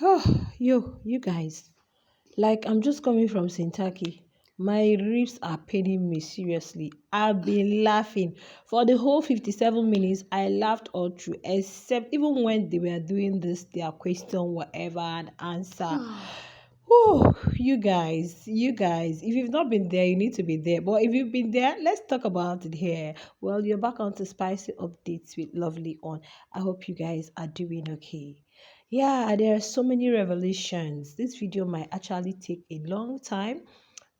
Oh, you guys. Like, I'm just coming from Sntak. My ribs are paining me, seriously. I've been laughing. For the whole 57 minutes, I laughed all through, except even when they were doing this, their question, whatever, and answer. Oh, you guys, if you've not been there, you need to be there. But if you've been there, let's talk about it here. Well, you're back on to Spicy Updates with Lovely On. I hope you guys are doing okay. Yeah, there are so many revelations. This video might actually take a long time,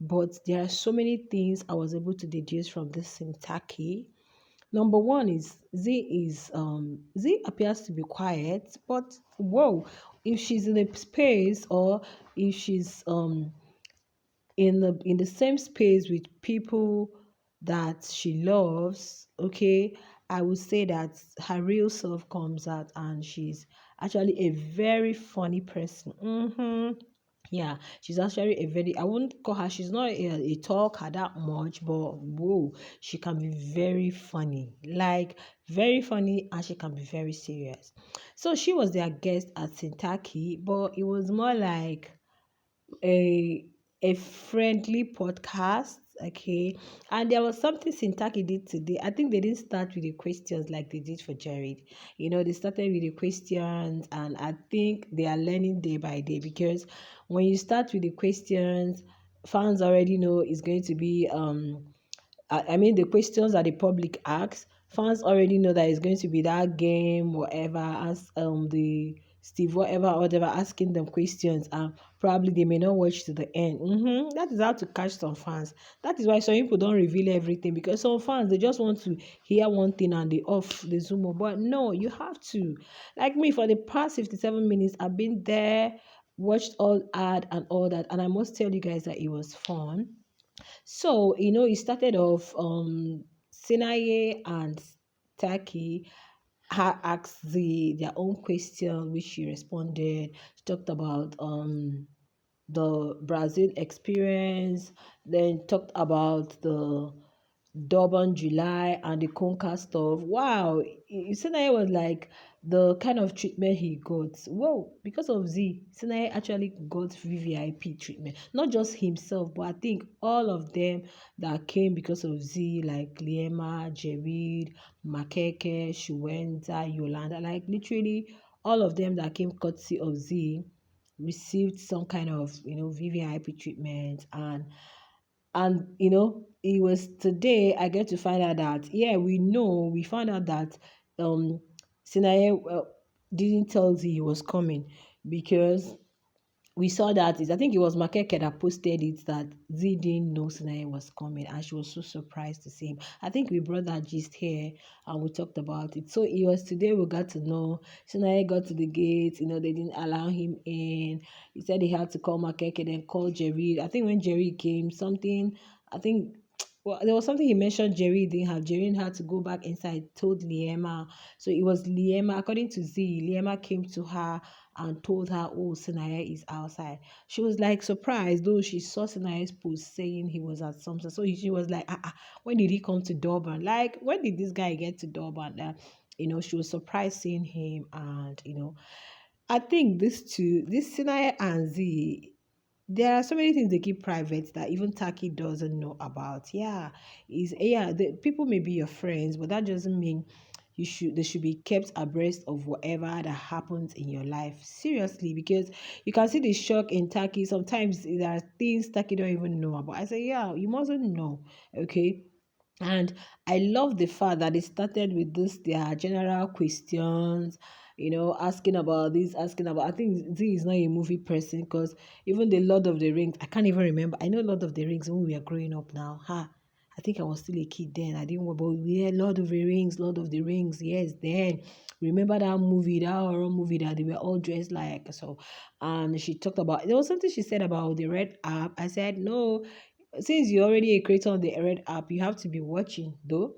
but there are so many things I was able to deduce from this Sintaki. Number one is Z appears to be quiet, but whoa, if she's in a space or if she's in the same space with people that she loves, okay, I would say that her real self comes out and she's actually a very funny person. Yeah, she's actually a very, I wouldn't call her, she's not a talker that much, but whoa, she can be very funny, like very funny, and she can be very serious. So she was their guest at Sintaki, but it was more like a friendly podcast. Okay, and there was something Sintaki did today. I think they didn't start with the questions like they did for Jared. They started with the questions, and I think they are learning day by day, because when you start with the questions, fans already know it's going to be I mean, the questions that the public asks, fans already know that it's going to be that game, whatever, as the Steve, whatever, asking them questions, and probably they may not watch to the end. That is how to catch some fans. That is why some people don't reveal everything, because some fans they just want to hear one thing and they off the Zoom. But no, you have to. Like me, for the past 57 minutes, I've been there, watched all ad and all that, and I must tell you guys that it was fun. So, it started off Sinaye and Taki asked their own question, which she responded. She talked about the Brazil experience, then talked about the Durban July and the Conca stuff. Wow, Sinai was like the kind of treatment he got. Whoa, because of Z, Sinai actually got VVIP treatment. Not just himself, but I think all of them that came because of Z, like Liema, Javid, Makeke, Shuenza, Yolanda, like literally all of them that came courtesy of Z received some kind of VVIP treatment. And it was today I get to find out that, yeah, we found out that Sinaye didn't tell Z he was coming, because we saw that I think it was Makeke that posted it, that Z didn't know Sinaye was coming, and she was so surprised to see him. I think we brought that gist here and we talked about it. So it was today we got to know Sinaye got to the gate, they didn't allow him in. He said he had to call Makeke, then call Jerry. I think when Jerry came, something, I think, well, there was something he mentioned Jerry didn't have. Jerry had to go back inside, told Liema. So it was Liema, according to Z, Liema came to her and told her, oh, Sinaya is outside. She was like surprised, though she saw Sinaya's post saying he was at something. So she was like, when did he come to Durban? Like, when did this guy get to Durban? She was surprised seeing him. And, I think this Sinaya and Z, there are so many things they keep private that even Taki doesn't know about. The people may be your friends, but that doesn't mean they should be kept abreast of whatever that happens in your life. Seriously, because you can see the shock in Taki. Sometimes there are things Taki don't even know about. I say, yeah, you mustn't know. Okay. And I love the fact that they started with this, their general questions, asking about this, asking about. I think Z is not a movie person, because even the Lord of the Rings, I can't even remember. I know Lord of the Rings when we were growing up now. I think I was still a kid then. I didn't know, but yeah, Lord of the Rings, Lord of the Rings. Yes, then remember that movie, that horror movie that they were all dressed like. So, and she talked about, there was something she said about the red app. I said, no, since you're already a creator on the red app, you have to be watching though.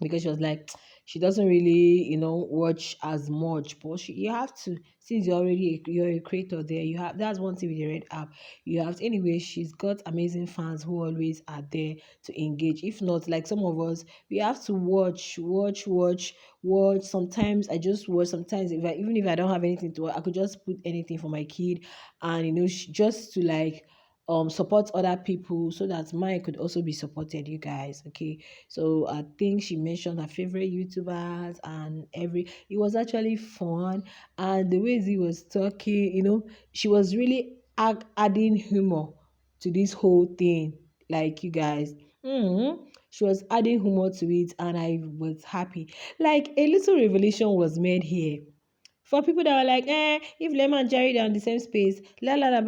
because she was like, she doesn't really, watch as much. But you have to, since you're a creator there, you have, that's one thing with the Red app. You have to, anyway, she's got amazing fans who always are there to engage. If not, like some of us, we have to watch. Sometimes I just watch. Sometimes even if I don't have anything to watch, I could just put anything for my kid, and just to like support other people so that mine could also be supported, you guys. Okay, so I think she mentioned her favorite YouTubers and it was actually fun. And the way he was talking, she was really adding humor to this whole thing. Like, you guys, she was adding humor to it, and I was happy. Like, a little revelation was made here for people that were like, if Lemon and Jerry are in the same space, la la la,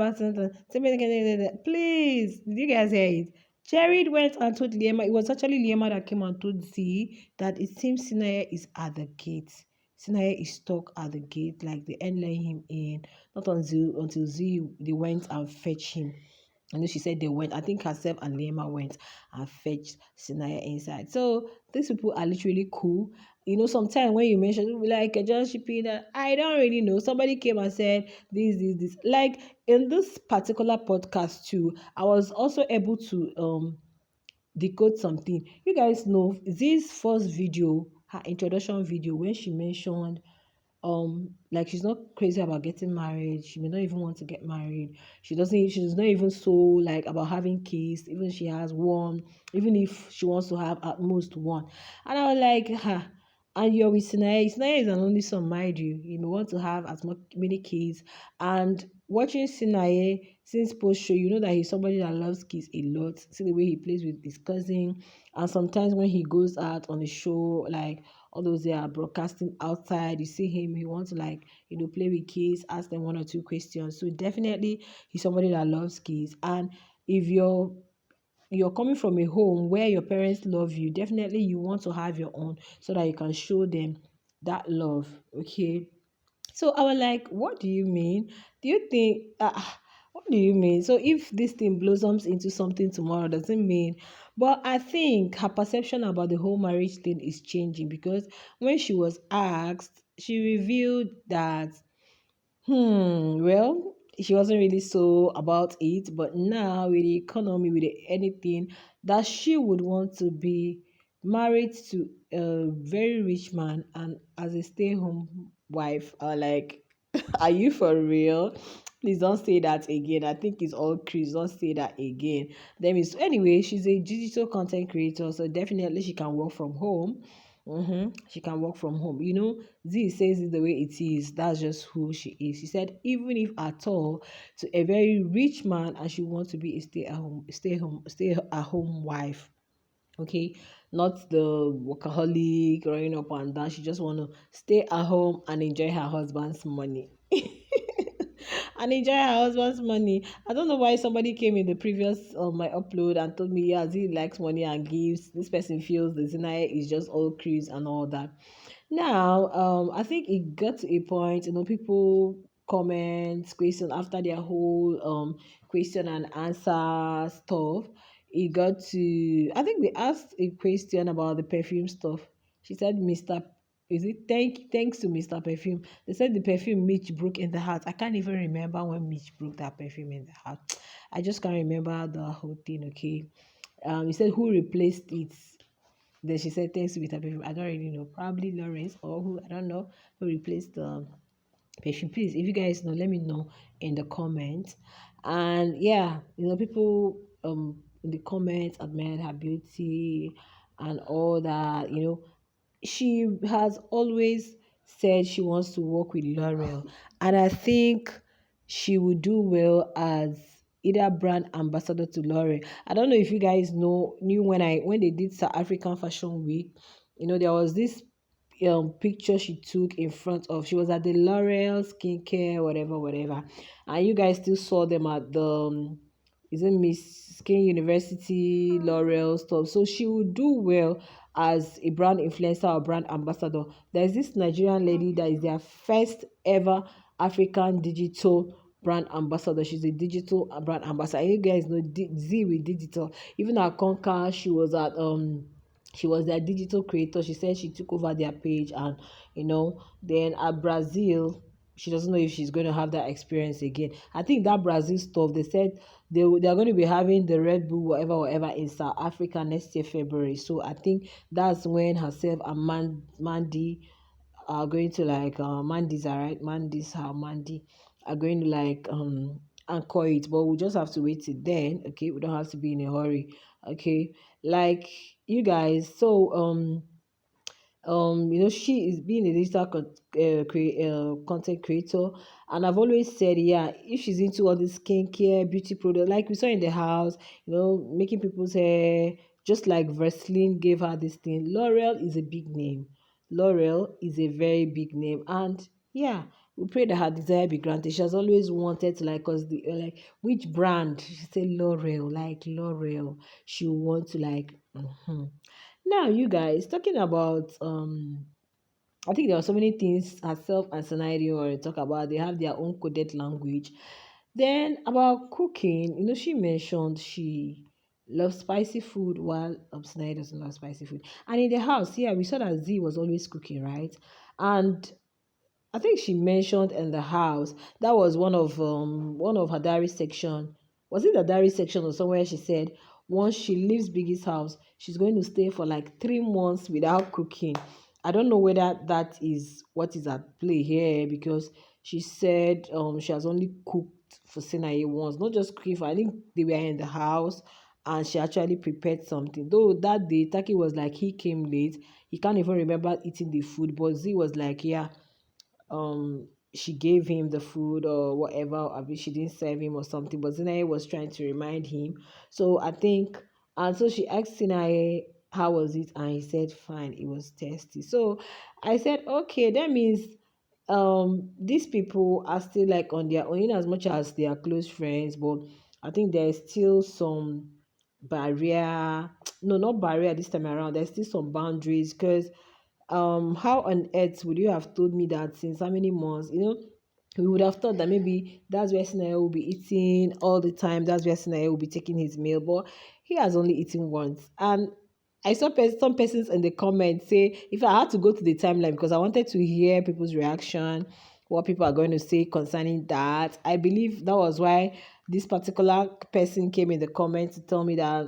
please, did you guys hear it? Jerry went and told Liema, it was actually Liema that came and told Z that it seems Sinaya is at the gate. Sinaya is stuck at the gate, like they ain't letting him in. Not until Z they went and fetch him. I know she said they went. I think herself and Lema went and fetched Sinaya inside. So these people are literally cool. Sometimes when you mention, you'll be like, just repeat that. I don't really know. Somebody came and said this. Like in this particular podcast too, I was also able to decode something. You guys know this first video, her introduction video, when she mentioned like she's not crazy about getting married. She may not even want to get married. She's not even so like about having kids, even she has one, even if she wants to have at most one. And I was like, and you're with Sinai. Sinai is an only son, mind you. You may want to have as much many kids. And watching Sinai since post show, you know that he's somebody that loves kids a lot. See the way he plays with his cousin. And sometimes when he goes out on the show, like all those they are broadcasting outside, you see him, he wants to like, play with kids, ask them one or two questions. So definitely he's somebody that loves kids. And if you're coming from a home where your parents love you, definitely you want to have your own so that you can show them that love. Okay. So I was like, what do you mean? Do you think, what do you mean? So if this thing blossoms into something tomorrow, doesn't mean, but I think her perception about the whole marriage thing is changing because when she was asked, she revealed that well, she wasn't really so about it, but now with the economy, with anything, that she would want to be married to a very rich man and as a stay-home wife. Or like, are you for real? Please don't say that again. I think it's all Chris. Don't say that again. Then is anyway, she's a digital content creator, so definitely she can work from home. She can work from home. Z says it the way it is. That's just who she is. She said, even if at all, to a very rich man, and she wants to be a stay at home wife. Okay, not the workaholic running up and down. She just want to stay at home and enjoy her husband's money. And enjoy her husband's money. I don't know why somebody came in the previous my upload and told me, yeah, he likes money and gives. This person feels the Zinaya is just all cruise and all that. Now, I think it got to a point, people comment, question after their whole question and answer stuff. It got to, I think they asked a question about the perfume stuff. She said, Mr. Is it thanks to Mr. Perfume? They said the perfume Mitch broke in the heart. I can't even remember when Mitch broke that perfume in the heart. I just can't remember the whole thing. Okay. He said who replaced it. Then she said thanks to Mr. Perfume. I don't really know. Probably Lawrence or who, I don't know, who replaced the perfume. Please, if you guys know, let me know in the comments. And yeah, people in the comments admired her beauty and all that. She has always said she wants to work with L'Oreal, and I think she would do well as either brand ambassador to L'Oreal. I don't know if you guys knew when they did South African Fashion Week. There was this picture she took in front of. She was at the L'Oreal skincare, whatever, and you guys still saw them at the is it Miss Skin University L'Oreal stuff. So she would do well as a brand influencer or brand ambassador. There's this Nigerian lady that is their first ever African digital brand ambassador. She's a digital brand ambassador. You guys know Z with digital. Even at Conca, she was at She was their digital creator. She said she took over their page, and then at Brazil, she doesn't know if she's going to have that experience again. I think that Brazil stuff, they said they are going to be having the Red Bull whatever in South Africa next year February. So I think that's when herself and Mandy are going to like Mandy's alright. Mandy's how Mandy are going to like anchor it, but we just have to wait till then. Okay, we don't have to be in a hurry. Okay, like you guys. So she is being a digital content creator, and I've always said, yeah, if she's into all this skincare beauty product, like we saw in the house, making people's hair, just like Vaseline gave her this thing. L'Oreal is a big name. L'Oreal is a very big name, and yeah, we pray that her desire be granted. She has always wanted to like, cause the like which brand? She said L'Oreal, like L'Oreal. She want to like. Now, you guys, talking about I think there are so many things herself and Scenario want to talk about. They have their own coded language. Then about cooking, she mentioned she loves spicy food while Scenario doesn't love spicy food. And in the house, yeah, we saw that Z was always cooking, right? And I think she mentioned in the house that was one of her diary section. Was it the diary section or somewhere she said once she leaves Biggie's house, she's going to stay for like 3 months without cooking. I don't know whether that is what is at play here because she said she has only cooked for Sinaye once, not just cooking for I think they were in the house and she actually prepared something. Though that day Taki was like he came late, he can't even remember eating the food, but Z was like, yeah, she gave him the food or whatever. I mean, she didn't serve him or something, but Zinaye was trying to remind him. So I think, and so she asked Zinaye how was it, and he said fine, it was tasty. So I said okay, that means these people are still like on their own, as much as they are close friends, but I think there's still some barrier. No, not barrier this time around. There's still some boundaries because how on earth would you have told me that since how many months, we would have thought that maybe that's where Sinaya will be eating all the time, that's where Sinaya will be taking his meal, but he has only eaten once. And I saw some persons in the comments say if I had to go to the timeline because I wanted to hear people's reaction, what people are going to say concerning that. I believe that was why this particular person came in the comments to tell me that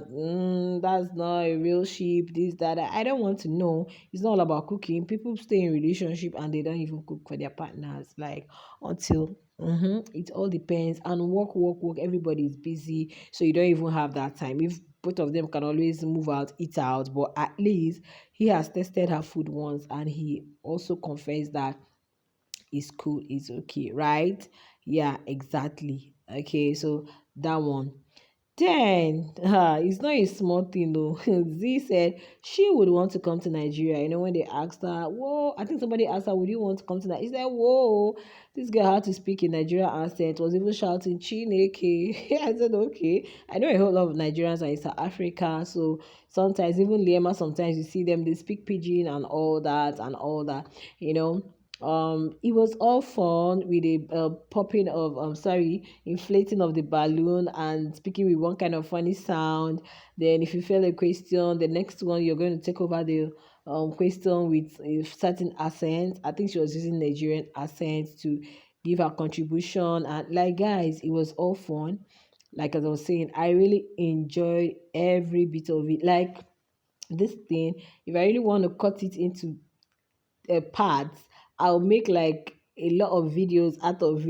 that's not a real sheep, this, that. I don't want to know. It's not all about cooking. People stay in relationship and they don't even cook for their partners. Like until it all depends. And work. Everybody is busy, so you don't even have that time. If both of them can always move out, eat out, but at least he has tested her food once, and he also confessed that it's cool, it's okay, right? Yeah, exactly. Okay, so that one. Then, it's not a small thing though. Z said she would want to come to Nigeria. When they asked her, whoa, I think somebody asked her, would you want to come to Nigeria? She said, whoa, this girl had to speak in Nigerian accent, was even shouting, Chineke. I said, okay. I know a whole lot of Nigerians are in South Africa, so sometimes, even Lema, sometimes you see them, they speak pidgin and all that and all that, you know it was all fun with a popping of inflating of the balloon and speaking with one kind of funny sound. Then if you fail a question, the next one you're going to take over the question with a certain accent. I think she was using Nigerian accent to give her contribution, and like guys, it was all fun. Like as I was saying, I really enjoyed every bit of it. Like this thing, if I really want to cut it into parts, I'll make like a lot of videos out of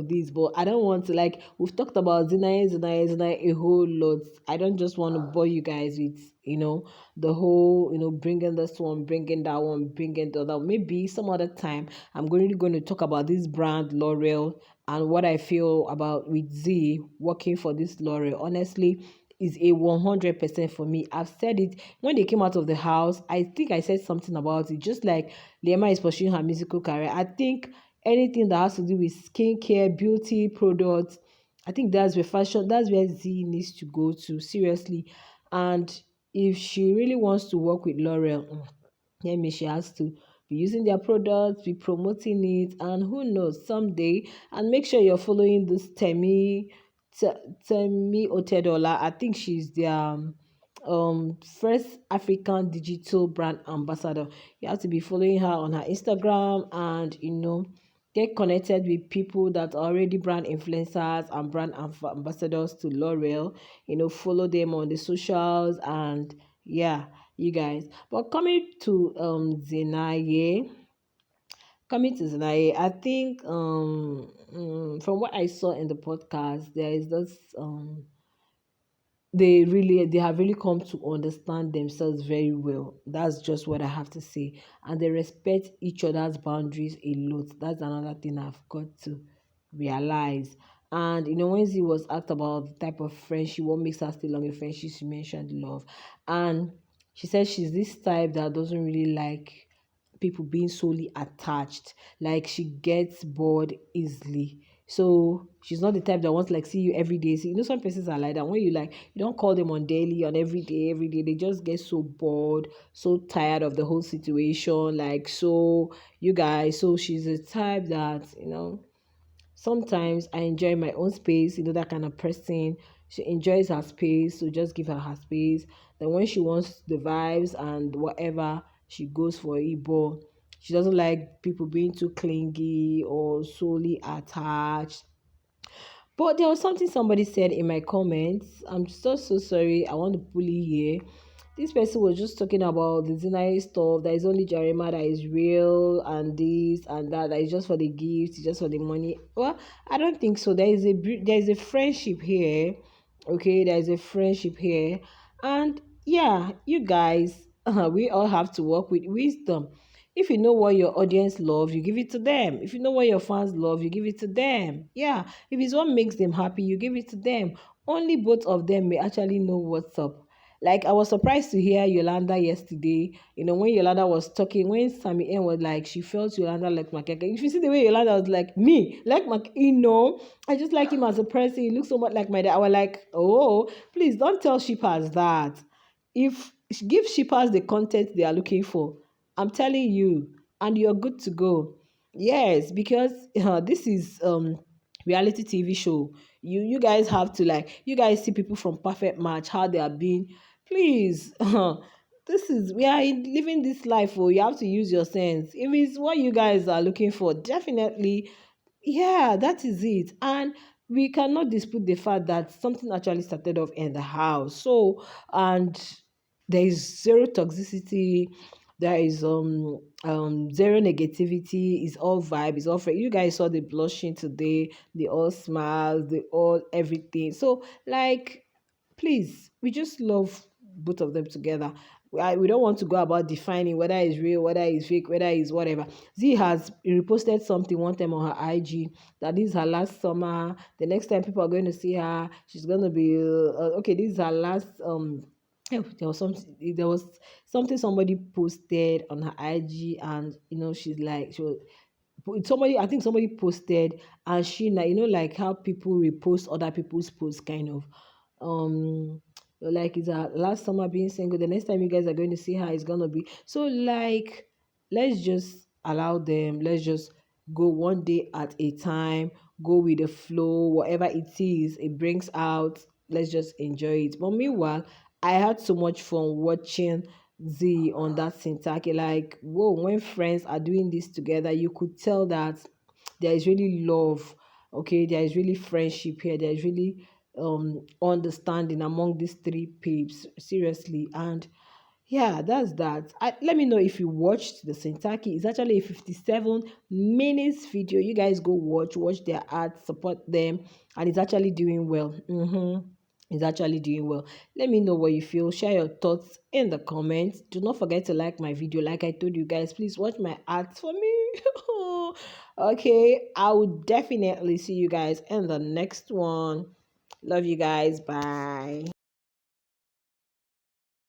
this, but I don't want to, like we've talked about Zinaya a whole lot. I don't just want to bore you guys with the whole bringing this one, bringing that one, bringing the other. Maybe some other time I'm going to talk about this brand L'Oreal and what I feel about with Z working for this L'Oreal. Honestly, is a 100% for me. I've said it when they came out of the house. I think I said something about it. Just like Liema is pursuing her musical career, I think anything that has to do with skincare, beauty products, I think that's where fashion, that's where Z needs to go to, seriously. And if she really wants to work with L'Oreal, that means she has to be using their products, be promoting it, and who knows, someday. And make sure you're following this Temi Otedola. I think she's their first African digital brand ambassador. You have to be following her on her Instagram and get connected with people that are already brand influencers and brand ambassadors to L'Oreal. Follow them on the socials and yeah, you guys. But coming to Zinaye, I think from what I saw in the podcast, there is this they have really come to understand themselves very well. That's just what I have to say. And they respect each other's boundaries a lot. That's another thing I've got to realize. And when he was asked about the type of friendship, what makes her stay long in friendship, she mentioned love. And she said she's this type that doesn't really like people being solely attached. Like she gets bored easily. So she's not the type that wants to like see you every day. So some persons are like that. When you don't call them on daily, on every day, they just get so bored, so tired of the whole situation. Like so she's a type that, sometimes I enjoy my own space, that kind of person. She enjoys her space, so just give her space. Then when she wants the vibes and whatever, she goes for it. But she doesn't like people being too clingy or solely attached. But there was something somebody said in my comments. I'm so sorry. I want to bully here. This person was just talking about the Zinai stuff. That is only Jarema that is real and this and that. That is just for the gift, it's just for the money. Well, I don't think so. There is a friendship here. Okay, there is a friendship here, and yeah, you guys, we all have to work with wisdom. If you know what your audience love, you give it to them. If you know what your fans love, you give it to them. Yeah, if it's what makes them happy, you give it to them. Only both of them may actually know what's up. Like I was surprised to hear Yolanda yesterday. When Yolanda was talking, when Sammy N was like, she felt Yolanda like Makeke. If you see the way Yolanda was like me, like I just like him as a person. He looks so much like my dad. I was like, oh, please don't tell shippers that. If give shippers the content they are looking for, I'm telling you, and you're good to go. Yes, because this is reality TV show. You guys have to like you guys see people from Perfect Match how they are being. Please, this is we are living this life. Oh, you have to use your sense. If it's what you guys are looking for, definitely, yeah, that is it. And we cannot dispute the fact that something actually started off in the house. So, and there is zero toxicity, there is zero negativity, it's all vibe, it's all you guys saw the blushing today, they all smiles, they all everything. So like please, we just love both of them together. We don't want to go about defining whether it's real, whether it's fake, whether it's whatever. Z has reposted something one time on her IG that this is her last summer. The next time people are going to see her, she's going to be okay. This is her last there was something somebody posted on her IG, and she's like she was somebody I think somebody posted, and she like like how people repost other people's posts kind of like it's her last summer being single. The next time you guys are going to see her is gonna be so like let's just allow them, let's just go one day at a time, go with the flow, whatever it is it brings out, let's just enjoy it. But meanwhile, I had so much fun watching Z on that Sntak. Like, whoa, when friends are doing this together, you could tell that there is really love. Okay, there is really friendship here. There is really understanding among these three peeps. Seriously. And yeah, that's that. Let me know if you watched the Sentaki. It's actually a 57 minutes video. You guys go watch their art, support them, and it's actually doing well. It's actually doing well. Let me know what you feel. Share your thoughts in the comments. Do not forget to like my video. Like I told you guys, please watch my art for me. Okay, I will definitely see you guys in the next one. Love you guys. Bye.